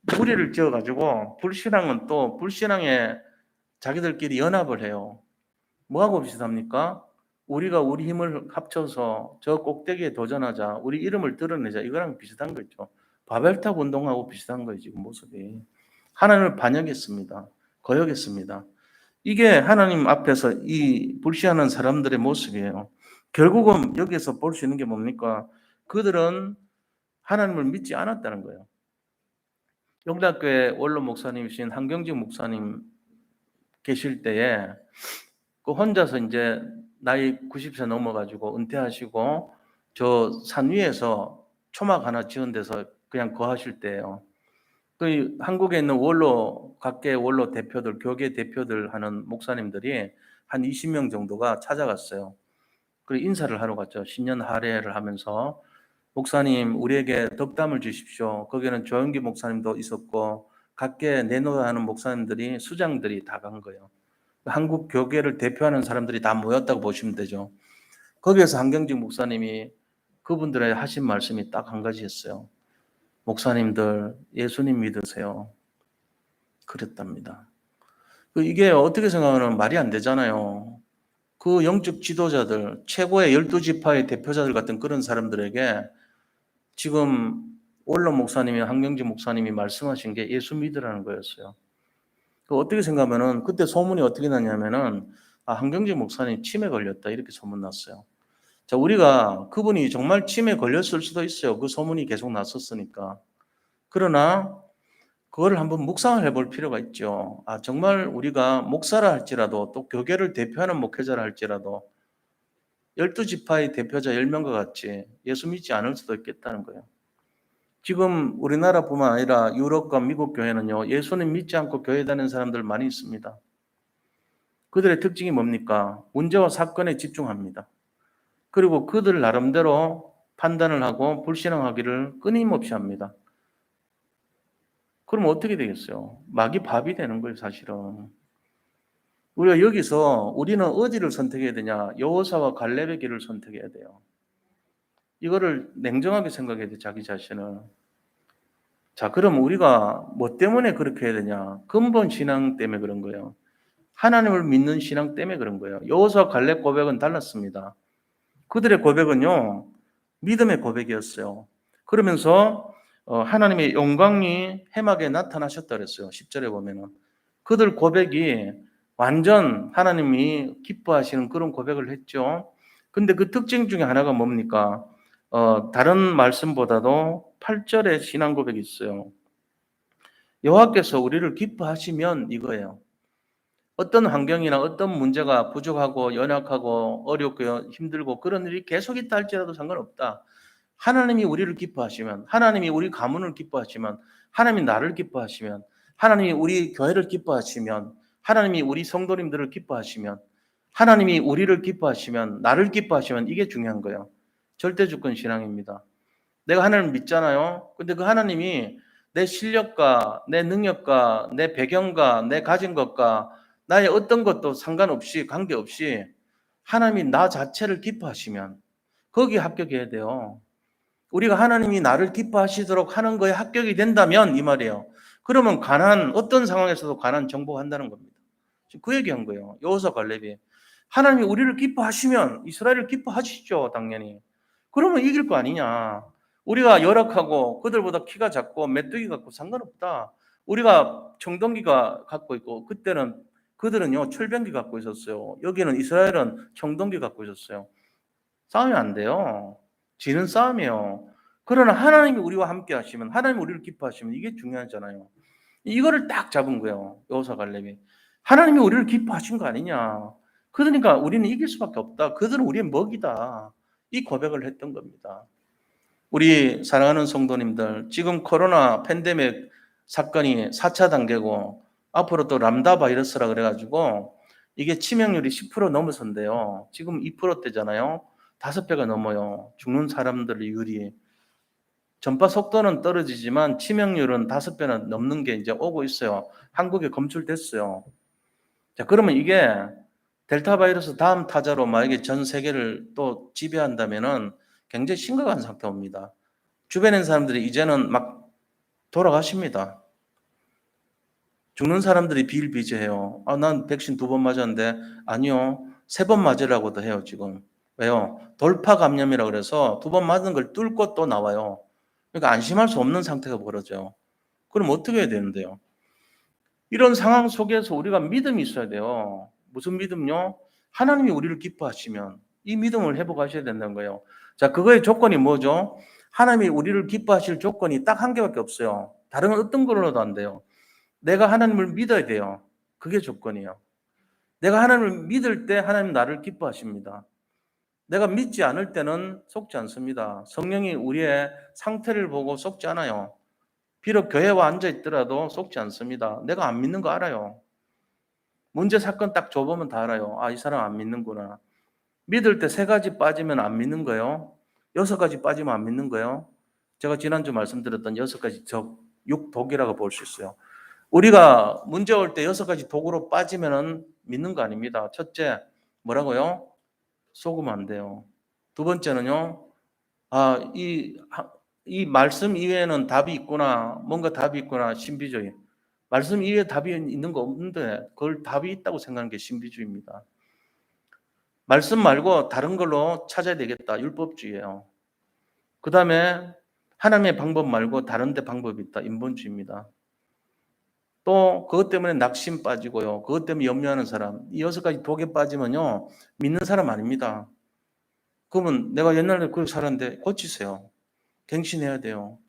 Speaker 1: 무리를 지어가지고 불신앙은 또 불신앙에 자기들끼리 연합을 해요. 뭐하고 비슷합니까? 우리가 우리 힘을 합쳐서 저 꼭대기에 도전하자. 우리 이름을 드러내자. 이거랑 비슷한 거죠. 바벨탑 운동하고 비슷한 거예요. 지금 모습이. 하나님을 반역했습니다. 거역했습니다. 이게 하나님 앞에서 이 불신하는 사람들의 모습이에요. 결국은 여기에서 볼 수 있는 게 뭡니까? 그들은 하나님을 믿지 않았다는 거예요. 영락교회 원로 목사님이신 한경직 목사님 계실 때에 그 혼자서 이제 나이 90세 넘어가지고 은퇴하시고 저 산 위에서 초막 하나 지은 데서 그냥 거하실 때예요. 그 한국에 있는 원로 각계 원로 대표들, 교계 대표들 하는 목사님들이 한 20명 정도가 찾아갔어요. 그리고 인사를 하러 갔죠. 신년 할애를 하면서 목사님 우리에게 덕담을 주십시오. 거기는 조영기 목사님도 있었고 각계 내노하는 목사님들이 수장들이 다 간 거예요. 한국 교계를 대표하는 사람들이 다 모였다고 보시면 되죠. 거기에서 한경직 목사님이 그분들의 하신 말씀이 딱 한 가지였어요. 목사님들 예수님 믿으세요. 그랬답니다. 이게 어떻게 생각하면 말이 안 되잖아요. 그 영적 지도자들, 최고의 12지파의 대표자들 같은 그런 사람들에게 지금 원로 목사님이 한경직 목사님이 말씀하신 게 예수 믿으라는 거였어요. 어떻게 생각하면은 그때 소문이 어떻게 났냐면은 한경직 목사님 치매 걸렸다 이렇게 소문 났어요. 자, 우리가 그분이 정말 치매 걸렸을 수도 있어요. 그 소문이 계속 났었으니까. 그러나 그거를 한번 묵상을 해볼 필요가 있죠. 정말 우리가 목사라 할지라도 또 교계를 대표하는 목회자라 할지라도 12지파의 대표자 10명과 같이 예수 믿지 않을 수도 있겠다는 거예요. 지금 우리나라뿐만 아니라 유럽과 미국 교회는요, 예수님 믿지 않고 교회 다니는 사람들 많이 있습니다. 그들의 특징이 뭡니까? 문제와 사건에 집중합니다. 그리고 그들 나름대로 판단을 하고 불신앙하기를 끊임없이 합니다. 그럼 어떻게 되겠어요? 막이 밥이 되는 거예요, 사실은. 우리가 여기서 우리는 어디를 선택해야 되냐? 여호사와 갈렙의 길을 선택해야 돼요. 이거를 냉정하게 생각해야 돼, 자기 자신을. 자, 그럼 우리가 뭐 때문에 그렇게 해야 되냐? 근본 신앙 때문에 그런 거예요. 하나님을 믿는 신앙 때문에 그런 거예요. 여호수아 갈렙 고백은 달랐습니다. 그들의 고백은요, 믿음의 고백이었어요. 그러면서 하나님의 영광이 해막에 나타나셨다 그랬어요. 10절에 보면은. 그들 고백이 완전 하나님이 기뻐하시는 그런 고백을 했죠. 근데 그 특징 중에 하나가 뭡니까? 다른 말씀보다도 8절에 신앙 고백이 있어요. 여호와께서 우리를 기뻐하시면 이거예요. 어떤 환경이나 어떤 문제가 부족하고 연약하고 어렵고 힘들고 그런 일이 계속 있다 할지라도 상관없다. 하나님이 우리를 기뻐하시면, 하나님이 우리 가문을 기뻐하시면, 하나님이 나를 기뻐하시면, 하나님이 우리 교회를 기뻐하시면, 하나님이 우리 성도님들을 기뻐하시면, 하나님이 우리를 기뻐하시면, 나를 기뻐하시면 이게 중요한 거예요. 절대주권 신앙입니다. 내가 하나님을 믿잖아요. 근데 그 하나님이 내 실력과 내 능력과 내 배경과 내 가진 것과 나의 어떤 것도 상관없이 관계없이 하나님이 나 자체를 기뻐하시면 거기에 합격해야 돼요. 우리가 하나님이 나를 기뻐하시도록 하는 거에 합격이 된다면 이 말이에요. 그러면 어떤 상황에서도 가난 정복한다는 겁니다. 지금 그 얘기한 거예요. 여호수아 갈렙이. 하나님이 우리를 기뻐하시면 이스라엘을 기뻐하시죠, 당연히. 그러면 이길 거 아니냐. 우리가 열악하고 그들보다 키가 작고 메뚜기 같고 상관없다. 우리가 청동기가 갖고 있고 그때는 그들은요 철병기 갖고 있었어요. 여기는 이스라엘은 청동기 갖고 있었어요. 싸우면 안 돼요. 지는 싸움이에요. 그러나 하나님이 우리와 함께 하시면, 하나님이 우리를 기뻐하시면 이게 중요하잖아요. 이거를 딱 잡은 거예요. 여호사 갈렙이. 하나님이 우리를 기뻐하신 거 아니냐. 그러니까 우리는 이길 수밖에 없다. 그들은 우리의 먹이다. 이 고백을 했던 겁니다. 우리 사랑하는 성도님들, 지금 코로나 팬데믹 사건이 4차 단계고 앞으로 또 람다 바이러스라 그래가지고 이게 치명률이 10% 넘어선대요. 지금 2%대잖아요. 5배가 넘어요. 죽는 사람들 율이. 전파 속도는 떨어지지만 치명률은 5배나 넘는 게 이제 오고 있어요. 한국에 검출됐어요. 자, 그러면 이게 델타 바이러스 다음 타자로 만약에 전 세계를 또 지배한다면은 굉장히 심각한 상태 옵니다. 주변에 있는 사람들이 이제는 막 돌아가십니다. 죽는 사람들이 비일비재해요. 난 백신 2번 맞았는데 아니요. 3번 맞으라고도 해요, 지금. 왜요? 돌파 감염이라 그래서 2번 맞은 걸 뚫고 또 나와요. 그러니까 안심할 수 없는 상태가 벌어져요. 그럼 어떻게 해야 되는데요? 이런 상황 속에서 우리가 믿음이 있어야 돼요. 무슨 믿음요? 하나님이 우리를 기뻐하시면 이 믿음을 회복하셔야 된다는 거예요. 자, 그거의 조건이 뭐죠? 하나님이 우리를 기뻐하실 조건이 딱 한 개밖에 없어요. 다른 어떤 걸로도 안 돼요. 내가 하나님을 믿어야 돼요. 그게 조건이에요. 내가 하나님을 믿을 때 하나님 나를 기뻐하십니다. 내가 믿지 않을 때는 속지 않습니다. 성령이 우리의 상태를 보고 속지 않아요. 비록 교회와 앉아 있더라도 속지 않습니다. 내가 안 믿는 거 알아요. 문제 사건 딱 줘보면 다 알아요. 이 사람 안 믿는구나. 믿을 때 3가지 빠지면 안 믿는 거예요. 6가지 빠지면 안 믿는 거예요. 제가 지난주 말씀드렸던 6가지 육독이라고 볼 수 있어요. 우리가 문제 올 때 6가지 독으로 빠지면 믿는 거 아닙니다. 첫째, 뭐라고요? 속으면 안 돼요. 두 번째는요, 이 말씀 이외에는 답이 있구나, 뭔가 답이 있구나, 신비주의. 말씀 이외에 답이 있는 거 없는데 그걸 답이 있다고 생각하는 게 신비주의입니다. 말씀 말고 다른 걸로 찾아야 되겠다. 율법주의예요. 그 다음에 하나님의 방법 말고 다른 데 방법이 있다. 인본주의입니다. 또 그것 때문에 낙심 빠지고요. 그것 때문에 염려하는 사람. 이 6가지 독에 빠지면요. 믿는 사람 아닙니다. 그러면 내가 옛날에 그렇게 살았는데 고치세요. 갱신해야 돼요.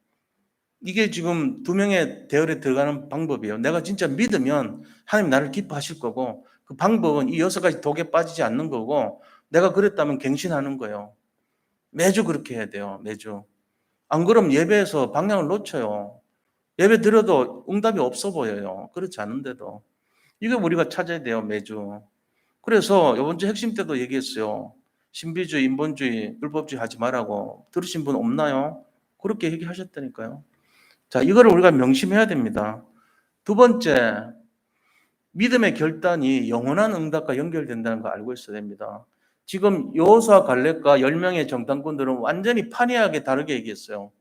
Speaker 1: 이게 지금 2명의 대열에 들어가는 방법이에요. 내가 진짜 믿으면 하나님 나를 기뻐하실 거고 그 방법은 이 6가지 독에 빠지지 않는 거고 내가 그랬다면 갱신하는 거예요. 매주 그렇게 해야 돼요. 매주. 안 그러면 예배에서 방향을 놓쳐요. 예배 드려도 응답이 없어 보여요. 그렇지 않은데도. 이거 우리가 찾아야 돼요, 매주. 그래서 이번 주 핵심 때도 얘기했어요. 신비주의, 인본주의, 불법주의 하지 말라고. 들으신 분 없나요? 그렇게 얘기하셨다니까요. 자, 이거를 우리가 명심해야 됩니다. 두 번째, 믿음의 결단이 영원한 응답과 연결된다는 거 알고 있어야 됩니다. 지금 여호수아 갈렙과 10명의 정탐꾼들은 완전히 판이하게 다르게 얘기했어요.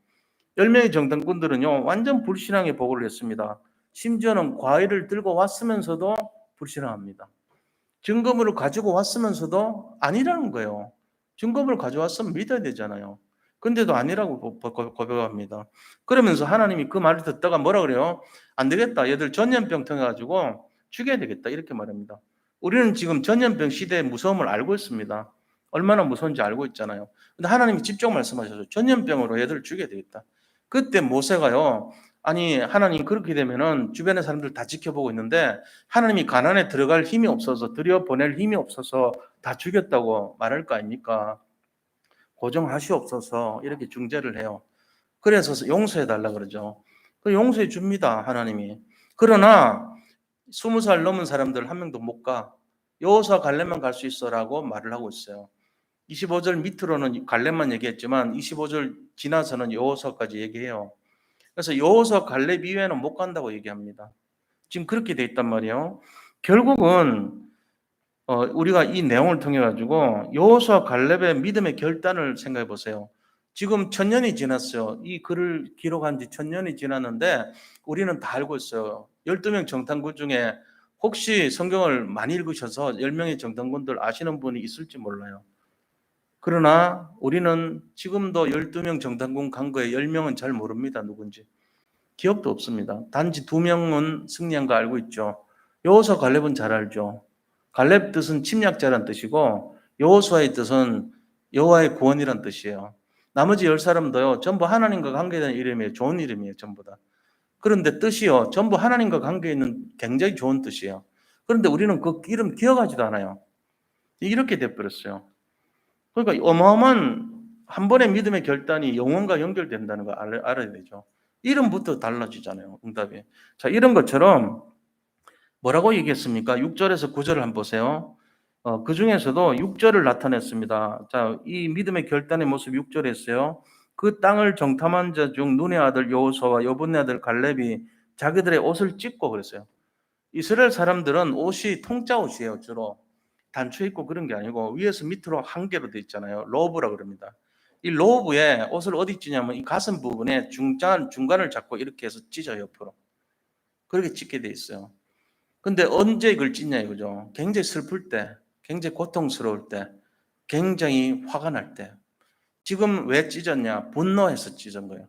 Speaker 1: 10명의 정탐꾼들은요, 완전 불신앙의 보고를 했습니다. 심지어는 과일을 들고 왔으면서도 불신앙합니다. 증거물을 가지고 왔으면서도 아니라는 거예요. 증거물을 가져왔으면 믿어야 되잖아요. 근데도 아니라고 고백합니다. 그러면서 하나님이 그 말을 듣다가 뭐라 그래요? 안 되겠다. 얘들 전염병 통해가지고 죽여야 되겠다. 이렇게 말합니다. 우리는 지금 전염병 시대의 무서움을 알고 있습니다. 얼마나 무서운지 알고 있잖아요. 근데 하나님이 직접 말씀하셔서 전염병으로 얘들을 죽여야 되겠다. 그때 모세가요, 아니 하나님 그렇게 되면은 주변의 사람들 다 지켜보고 있는데 하나님이 가난에 들어갈 힘이 없어서 들여보낼 힘이 없어서 다 죽였다고 말할 거 아닙니까? 고정하시옵소서 이렇게 중재를 해요. 그래서 용서해 달라 그러죠. 그 용서해 줍니다 하나님이. 그러나 20살 넘은 사람들 한 명도 못 가. 여호수아 갈렙만 갈 수 있어라고 말을 하고 있어요. 25절 밑으로는 갈렙만 얘기했지만 25절 지나서는 여호수아까지 얘기해요. 그래서 여호수아 갈렙 이외에는 못 간다고 얘기합니다. 지금 그렇게 돼 있단 말이에요. 결국은 우리가 이 내용을 통해 가지고 여호수아 갈렙의 믿음의 결단을 생각해 보세요. 지금 1000년이 지났어요. 이 글을 기록한 지 1000년이 지났는데 우리는 다 알고 있어요. 12명 정탐꾼 중에 혹시 성경을 많이 읽으셔서 10명의 정탐꾼들 아시는 분이 있을지 몰라요. 그러나 우리는 지금도 12명 정탐꾼 간 거에 10명은 잘 모릅니다. 누군지. 기억도 없습니다. 단지 2명은 승리한 거 알고 있죠. 여호수아 갈렙은 잘 알죠. 갈렙 뜻은 침략자란 뜻이고 여호수아의 뜻은 여호와의 구원이란 뜻이에요. 나머지 10사람도요. 전부 하나님과 관계된 이름이에요. 좋은 이름이에요. 전부 다. 그런데 뜻이요. 전부 하나님과 관계 있는 굉장히 좋은 뜻이에요. 그런데 우리는 그 이름 기억하지도 않아요. 이렇게 돼버렸어요. 그러니까 어마어마한 한 번의 믿음의 결단이 영혼과 연결된다는 걸 알아야 되죠. 이름부터 달라지잖아요. 응답이. 자, 이런 것처럼 뭐라고 얘기했습니까? 6절에서 9절을 한번 보세요. 그 중에서도 6절을 나타냈습니다. 자, 이 믿음의 결단의 모습 6절에 했어요. 그 땅을 정탐한 자 중 눈의 아들 여호수아와 여분의 아들 갈렙이 자기들의 옷을 찢고 그랬어요. 이스라엘 사람들은 옷이 통짜 옷이에요. 주로 단추 있고 그런 게 아니고 위에서 밑으로 한 개로 돼 있잖아요. 로브라 그럽니다. 이 로브에 옷을 어디 찢냐면 이 가슴 부분에 중간을 잡고 이렇게 해서 찢어요. 옆으로. 그렇게 찢게 돼 있어요. 근데 언제 이걸 찢냐 이거죠. 굉장히 슬플 때, 굉장히 고통스러울 때, 굉장히 화가 날 때. 지금 왜 찢었냐? 분노해서 찢은 거예요.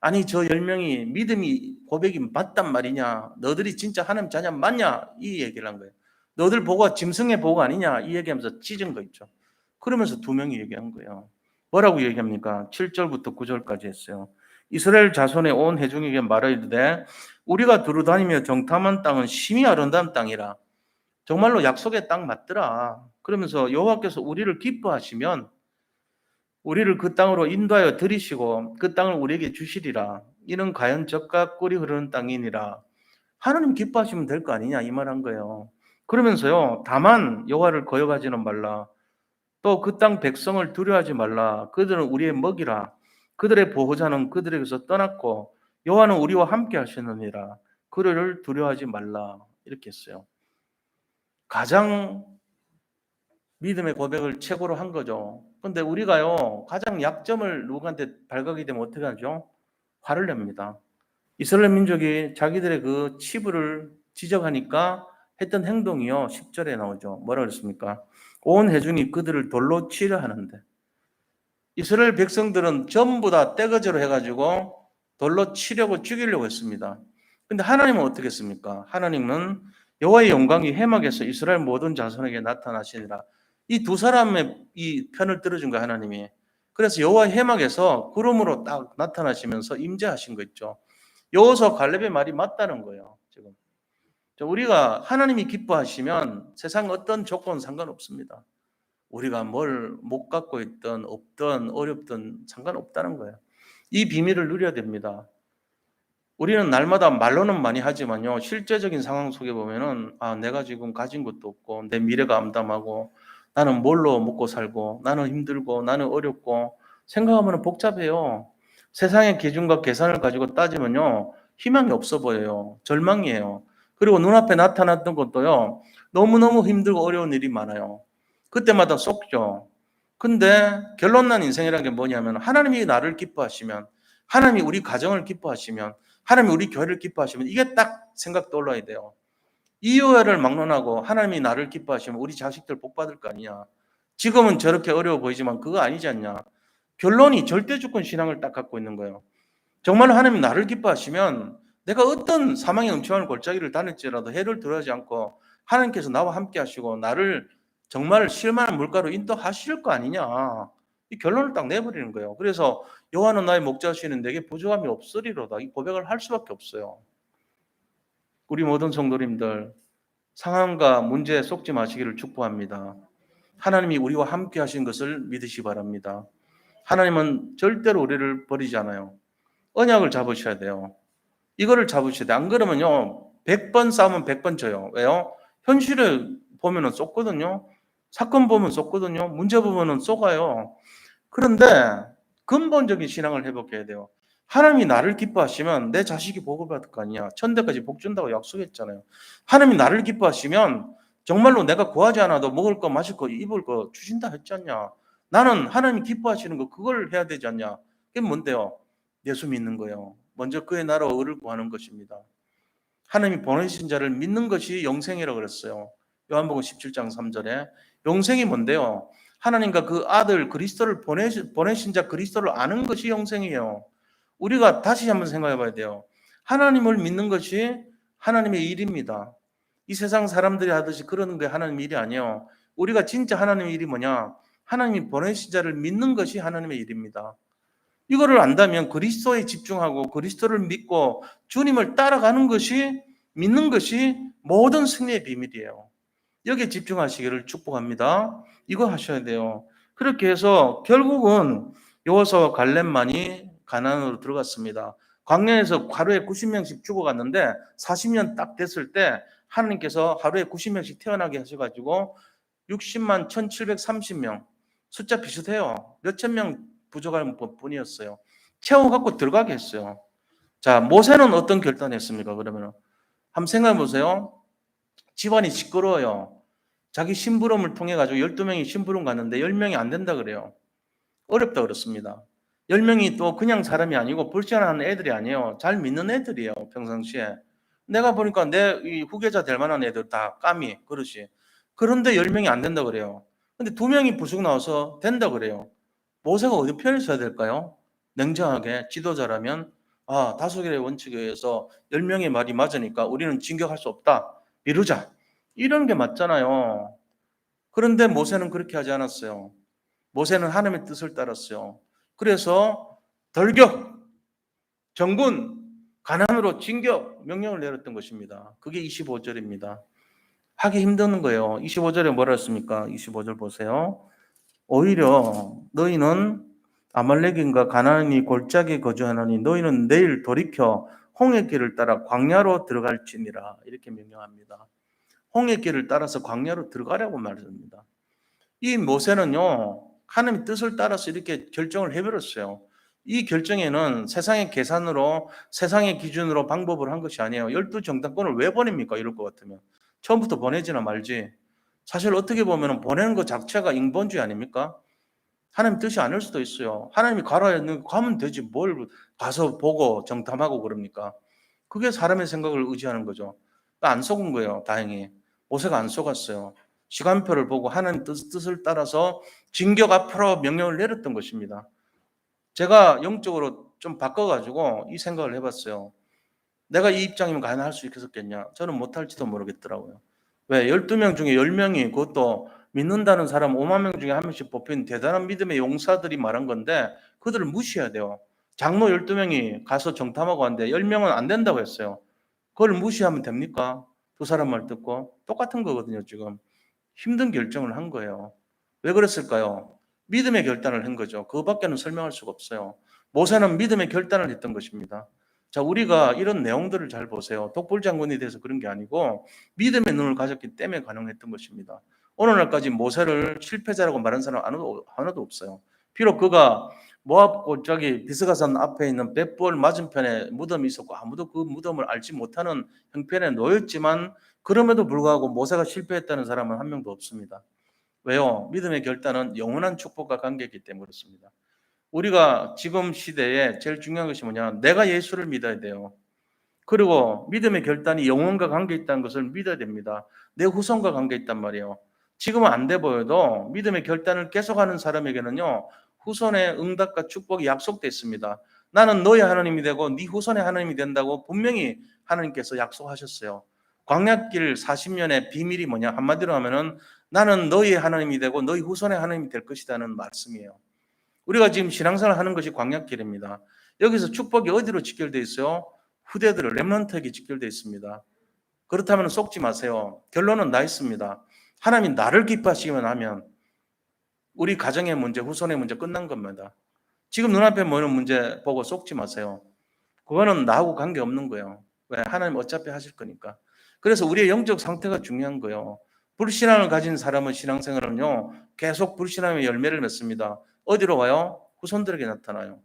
Speaker 1: 아니 저 10명이 믿음이 고백이 맞단 말이냐? 너들이 진짜 하나님 자녀 맞냐? 이 얘기를 한 거예요. 너들 보고 짐승의 보고 아니냐? 이 얘기하면서 찢은 거 있죠. 그러면서 2명이 얘기한 거예요. 뭐라고 얘기합니까? 7절부터 9절까지 했어요. 이스라엘 자손의 온 회중에게 말하이르되 우리가 두루다니며 정탐한 땅은 심히 아름다운 땅이라. 정말로 약속의 땅 맞더라. 그러면서 여호와께서 우리를 기뻐하시면 우리를 그 땅으로 인도하여 들이시고 그 땅을 우리에게 주시리라. 이는 과연 젖과 꿀이 흐르는 땅이니라. 하나님 기뻐하시면 될 거 아니냐 이 말 한 거예요. 그러면서요. 다만 여호와를 거역하지는 말라. 또 그 땅 백성을 두려워하지 말라. 그들은 우리의 먹이라. 그들의 보호자는 그들에게서 떠났고 여호와는 우리와 함께 하시느니라. 그를 두려워하지 말라. 이렇게 했어요. 가장 믿음의 고백을 최고로 한 거죠. 근데 우리가요, 가장 약점을 누구한테 발각이 되면 어떻게 하죠? 화를 냅니다. 이스라엘 민족이 자기들의 그 치부를 지적하니까 했던 행동이요, 10절에 나오죠. 뭐라 그랬습니까? 온 회중이 그들을 돌로 치려 하는데. 이스라엘 백성들은 전부 다 떼거지로 해가지고 돌로 치려고 죽이려고 했습니다. 근데 하나님은 어떻게 했습니까? 하나님은 여호와의 영광이 해막에서 이스라엘 모든 자손에게 나타나시니라. 이 두 사람의 이 편을 들어준 거예요, 하나님이. 그래서 여호와의 해막에서 구름으로 딱 나타나시면서 임재하신 거 있죠. 여호수아 갈렙의 말이 맞다는 거예요, 지금. 우리가 하나님이 기뻐하시면 세상 어떤 조건 상관없습니다. 우리가 뭘 못 갖고 있든 없든 어렵든 상관없다는 거예요. 이 비밀을 누려야 됩니다. 우리는 날마다 말로는 많이 하지만요, 실제적인 상황 속에 보면은, 내가 지금 가진 것도 없고, 내 미래가 암담하고, 나는 뭘로 먹고 살고, 나는 힘들고, 나는 어렵고, 생각하면 복잡해요. 세상의 기준과 계산을 가지고 따지면요, 희망이 없어 보여요. 절망이에요. 그리고 눈앞에 나타났던 것도요, 너무너무 힘들고 어려운 일이 많아요. 그때마다 쏙죠. 근데 결론 난 인생이라는 게 뭐냐면, 하나님이 나를 기뻐하시면, 하나님이 우리 가정을 기뻐하시면, 하나님이 우리 교회를 기뻐하시면 이게 딱 생각 떠올라야 돼요. 이유를 막론하고 하나님이 나를 기뻐하시면 우리 자식들 복 받을 거 아니냐. 지금은 저렇게 어려워 보이지만 그거 아니지 않냐. 결론이 절대주권 신앙을 딱 갖고 있는 거예요. 정말로 하나님이 나를 기뻐하시면 내가 어떤 사망의 음침한 골짜기를 다닐지라도 해를 들어하지 않고 하나님께서 나와 함께 하시고 나를 정말 실만한 물가로 인도하실 거 아니냐. 이 결론을 딱 내버리는 거예요. 그래서 여호와는 나의 목자시는 내게 부족함이 없으리로다. 이 고백을 할 수밖에 없어요. 우리 모든 성도님들 상황과 문제에 속지 마시기를 축복합니다. 하나님이 우리와 함께 하신 것을 믿으시 바랍니다. 하나님은 절대로 우리를 버리지 않아요. 언약을 잡으셔야 돼요. 이거를 잡으셔야 돼요. 안 그러면요, 100번 싸우면 100번 져요. 왜요? 현실을 보면은 쏟거든요. 사건 보면 쏟거든요. 문제 보면은 쏟아요. 그런데 근본적인 신앙을 회복해야 돼요. 하나님이 나를 기뻐하시면 내 자식이 복을 받을 거 아니야. 천대까지 복 준다고 약속했잖아요. 하나님이 나를 기뻐하시면 정말로 내가 구하지 않아도 먹을 거, 마실 거, 입을 거 주신다 했지 않냐. 나는 하나님이 기뻐하시는 거 그걸 해야 되지 않냐. 그게 뭔데요? 예수 믿는 거예요. 먼저 그의 나라와 의를 구하는 것입니다. 하나님이 보내신 자를 믿는 것이 영생이라고 그랬어요. 요한복음 17장 3절에. 영생이 뭔데요? 하나님과 그 아들 그리스도를 보내신 자 그리스도를 아는 것이 영생이에요. 우리가 다시 한번 생각해 봐야 돼요. 하나님을 믿는 것이 하나님의 일입니다. 이 세상 사람들이 하듯이 그러는 게 하나님의 일이 아니에요. 우리가 진짜 하나님의 일이 뭐냐? 하나님이 보내신 자를 믿는 것이 하나님의 일입니다. 이거를 안다면 그리스도에 집중하고 그리스도를 믿고 주님을 따라가는 것이 믿는 것이 모든 승리의 비밀이에요. 여기에 집중하시기를 축복합니다. 이거 하셔야 돼요. 그렇게 해서 결국은 여호수아와 갈렙만이 가나안으로 들어갔습니다. 광야에서 하루에 90명씩 죽어갔는데 40년 딱 됐을 때 하나님께서 하루에 90명씩 태어나게 하셔가지고 60만 1730명 숫자 비슷해요. 몇천 명 부족할 뿐이었어요. 채워갖고 들어가게 했어요. 자, 모세는 어떤 결단했습니까? 그러면 한번 생각해 보세요. 집안이 시끄러워요. 자기 심부름을 통해 가지고 12명이 심부름 갔는데 10명이 안 된다 그래요. 어렵다 그렇습니다. 10명이 또 그냥 사람이 아니고 불신하는 애들이 아니에요. 잘 믿는 애들이에요. 평상시에. 내가 보니까 내 이 후계자 될 만한 애들 다 까미 그릇이. 그런데 10명이 안 된다 그래요. 근데 2명이 부숙 나와서 된다 그래요. 모세가 어디 편에 서야 될까요? 냉정하게 지도자라면 다수결의 원칙에 의해서 10명의 말이 맞으니까 우리는 진격할 수 없다. 미루자. 이런 게 맞잖아요. 그런데 모세는 그렇게 하지 않았어요. 모세는 하나님의 뜻을 따랐어요. 그래서 돌격, 정군, 가난으로 진격 명령을 내렸던 것입니다. 그게 25절입니다. 하기 힘든 거예요. 25절에 뭐라 했습니까? 25절 보세요. 오히려 너희는 아말렉인과 가나안이 골짜기에 거주하나니 너희는 내일 돌이켜 홍해 길을 따라 광야로 들어갈지니라 이렇게 명령합니다. 홍해 길을 따라서 광야로 들어가라고 말합니다. 이 모세는요 하나님의 뜻을 따라서 이렇게 결정을 해버렸어요. 이 결정에는 세상의 계산으로 세상의 기준으로 방법을 한 것이 아니에요. 12정탐꾼을 왜 보냅니까? 이럴 것 같으면 처음부터 보내지나 말지. 사실 어떻게 보면 보내는 것 자체가 인본주의 아닙니까? 하나님 뜻이 아닐 수도 있어요. 하나님이 가라 했는데 가면 되지 뭘 가서 보고 정탐하고 그럽니까? 그게 사람의 생각을 의지하는 거죠. 안 속은 거예요. 다행히. 모세가 안 속았어요. 시간표를 보고 하나님 뜻을 따라서 진격 앞으로 명령을 내렸던 것입니다. 제가 영적으로 좀 바꿔가지고 이 생각을 해봤어요. 내가 이 입장이면 가능할 수 있겠냐? 저는 못할지도 모르겠더라고요. 왜? 12명 중에 10명이 그것도 믿는다는 사람 5만 명 중에 한 명씩 뽑힌 대단한 믿음의 용사들이 말한 건데 그들을 무시해야 돼요. 장로 12명이 가서 정탐하고 왔는데 10명은 안 된다고 했어요. 그걸 무시하면 됩니까? 두 사람 말 듣고 똑같은 거거든요. 지금 힘든 결정을 한 거예요. 왜 그랬을까요? 믿음의 결단을 한 거죠. 그거밖에는 설명할 수가 없어요. 모세는 믿음의 결단을 했던 것입니다. 자, 우리가 이런 내용들을 잘 보세요. 독불 장군에 대해서 그런 게 아니고 믿음의 눈을 가졌기 때문에 가능했던 것입니다. 오늘날까지 모세를 실패자라고 말하는 사람 하나도 없어요. 비록 그가 모압 저기 비스가산 앞에 있는 벳볼 맞은편에 무덤이 있었고 아무도 그 무덤을 알지 못하는 형편에 놓였지만 그럼에도 불구하고 모세가 실패했다는 사람은 한 명도 없습니다. 왜요? 믿음의 결단은 영원한 축복과 관계이기 때문에 그렇습니다. 우리가 지금 시대에 제일 중요한 것이 뭐냐? 내가 예수를 믿어야 돼요. 그리고 믿음의 결단이 영혼과 관계 있다는 것을 믿어야 됩니다. 내 후손과 관계 있단 말이에요. 지금은 안 돼 보여도 믿음의 결단을 계속하는 사람에게는요, 후손의 응답과 축복이 약속되어 있습니다. 나는 너의 하나님이 되고 네 후손의 하나님이 된다고 분명히 하나님께서 약속하셨어요. 광야길 40년의 비밀이 뭐냐? 한마디로 하면은 나는 너의 하나님이 되고 너의 후손의 하나님이 될 것이라는 말씀이에요. 우리가 지금 신앙생활 하는 것이 광야길입니다. 여기서 축복이 어디로 직결되어 있어요? 후대들을 렘넌트에게 직결되어 있습니다. 그렇다면 속지 마세요. 결론은 나 있습니다. 하나님 나를 기뻐하시기만 하면 우리 가정의 문제, 후손의 문제 끝난 겁니다. 지금 눈앞에 보이는 문제 보고 속지 마세요. 그거는 나하고 관계없는 거예요. 왜? 하나님 어차피 하실 거니까. 그래서 우리의 영적 상태가 중요한 거예요. 불신앙을 가진 사람은 신앙생활은요, 계속 불신앙의 열매를 맺습니다. 어디로 와요? 후손들에게 나타나요.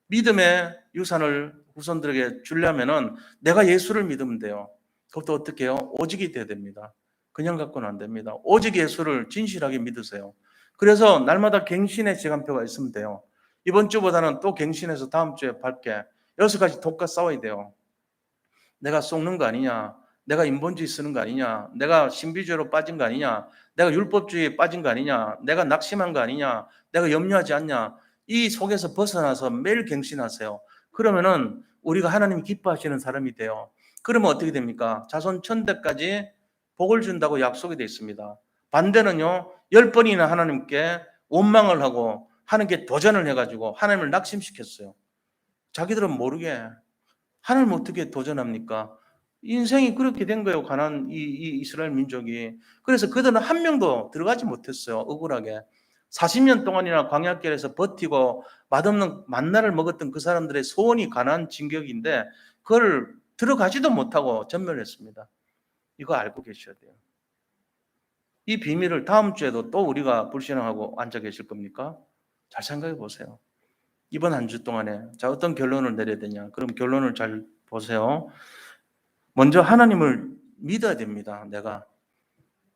Speaker 1: 믿음의 유산을 후손들에게 주려면은 내가 예수를 믿으면 돼요. 그것도 어떻게 해요? 오직이 돼야 됩니다. 그냥 갖고는 안 됩니다. 오직 예수를 진실하게 믿으세요. 그래서 날마다 갱신의 시간표가 있으면 돼요. 이번 주보다는 또 갱신해서 다음 주에 밝게 6가지 독과 싸워야 돼요. 내가 속는 거 아니냐? 내가 인본주의 쓰는 거 아니냐? 내가 신비주의로 빠진 거 아니냐? 내가 율법주의에 빠진 거 아니냐? 내가 낙심한 거 아니냐? 내가 염려하지 않냐? 이 속에서 벗어나서 매일 갱신하세요. 그러면은 우리가 하나님이 기뻐하시는 사람이 돼요. 그러면 어떻게 됩니까? 자손 천대까지 복을 준다고 약속이 되어 있습니다. 반대는요, 10번이나 하나님께 원망을 하고 하나님께 도전을 해가지고 하나님을 낙심시켰어요. 자기들은 모르게 하나님 어떻게 도전합니까? 인생이 그렇게 된 거예요. 가난 이 이스라엘 민족이. 그래서 그들은 한 명도 들어가지 못했어요. 억울하게. 40년 동안이나 광야길에서 버티고 맛없는 만나를 먹었던 그 사람들의 소원이 가난 진격인데 그걸 들어가지도 못하고 전멸했습니다. 이거 알고 계셔야 돼요. 이 비밀을 다음 주에도 또 우리가 불신앙하고 앉아 계실 겁니까? 잘 생각해 보세요. 이번 한 주 동안에 자 어떤 결론을 내려야 되냐? 그럼 결론을 잘 보세요. 먼저 하나님을 믿어야 됩니다.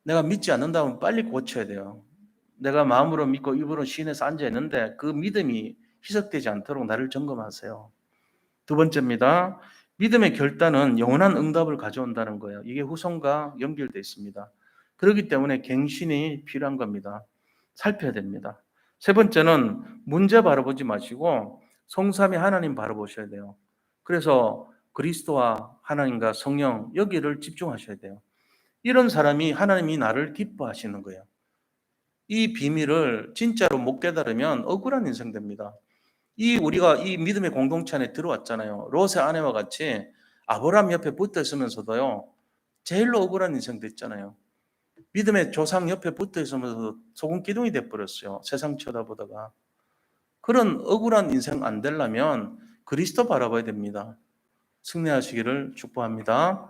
Speaker 1: 내가 믿지 않는다면 빨리 고쳐야 돼요. 내가 마음으로 믿고 입으로 시인해서 앉아 있는데 그 믿음이 희석되지 않도록 나를 점검하세요. 두 번째입니다. 믿음의 결단은 영원한 응답을 가져온다는 거예요. 이게 후손과 연결되어 있습니다. 그렇기 때문에 갱신이 필요한 겁니다. 살펴야 됩니다. 세 번째는 문제 바라보지 마시고 성삼위 하나님 바라보셔야 돼요. 그래서 그리스도와 하나님과 성령 여기를 집중하셔야 돼요. 이런 사람이 하나님이 나를 기뻐하시는 거예요. 이 비밀을 진짜로 못 깨달으면 억울한 인생 됩니다. 우리가 이 믿음의 공동체 안에 들어왔잖아요. 롯의 아내와 같이 아브라함 옆에 붙어 있으면서도요. 제일로 억울한 인생 됐잖아요. 믿음의 조상 옆에 붙어 있으면서 소금 기둥이 돼 버렸어요. 세상 쳐다보다가. 그런 억울한 인생 안 되려면 그리스도 바라봐야 됩니다. 승리하시기를 축복합니다.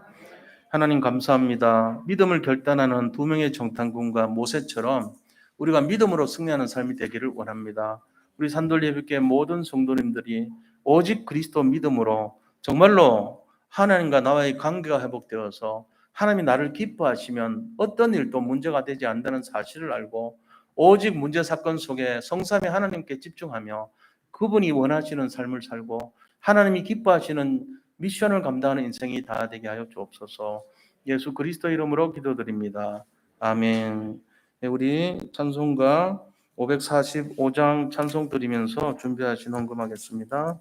Speaker 1: 하나님 감사합니다. 믿음을 결단하는 두 명의 정탐꾼과 모세처럼 우리가 믿음으로 승리하는 삶이 되기를 원합니다. 우리 산돌예배교회 모든 성도님들이 오직 그리스도 믿음으로 정말로 하나님과 나와의 관계가 회복되어서 하나님이 나를 기뻐하시면 어떤 일도 문제가 되지 않는다는 사실을 알고 오직 문제 사건 속에 성삼위 하나님께 집중하며 그분이 원하시는 삶을 살고 하나님이 기뻐하시는 미션을 감당하는 인생이 다 되게 하여 주옵소서. 예수 그리스도 이름으로 기도드립니다. 아멘. 네, 우리 찬송가 545장 찬송 드리면서 준비하신 헌금하겠습니다.